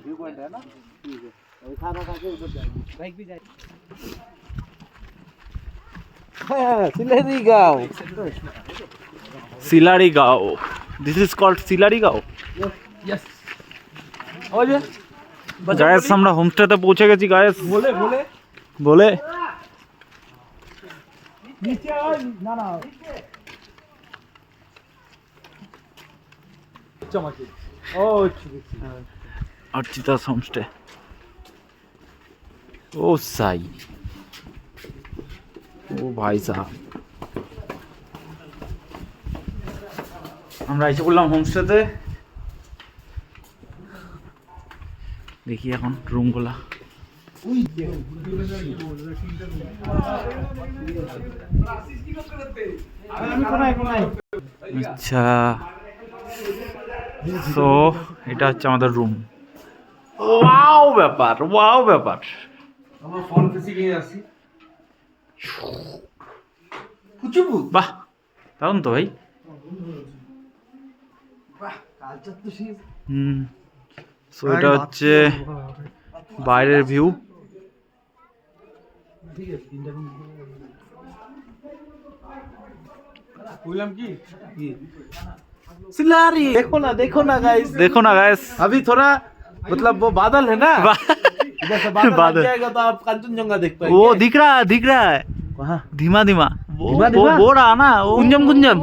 View point है ना, ठीक है। अभी खाना खा के उधर जाएंगे, बाइक भी जाएगी। सिलारी गांव, सिलारी गांव, दिस इज कॉल्ड सिलारी गांव। यस। और ये গায়েস আমরা হোমস্টেতে পৌঁছে গেছি গায়েস। बोले बोले বলে नीचे आओ ना ना चमके ओ अर्चिता হোমস্টে। ও সাই, ও ভাই সাহেব, আমরা এসে বললাম হোমস্টেতে। দেখি এখন রুমগুলা। আচ্ছা, তো এটা হচ্ছে আমাদের রুম। ওয়াও ব্যাপার, ওয়াও ব্যাপার। আমরা ফোন ফেসি গিয়ে আসি কুচুবু। বাহ, দারুণ তো ভাই। বাহ, কালচার তো সেই। সো এটা হচ্ছে বাইরের ভিউ। ঠিক আছে, তিনটা রুম বললাম কি सिलारी। देखो ना गाइस, देखो ना गाइस, अभी थोड़ा मतलब वो बादल है ना, इधर से बादल आ बादल। जाएगा तो आप कंचनजंगा देख पाएंगे। वो दिख रहा है, दिख रहा है वहाँ धीमा धीमा। धीमा धीमा? वो रहा ना, वो कुंजम कुंजम।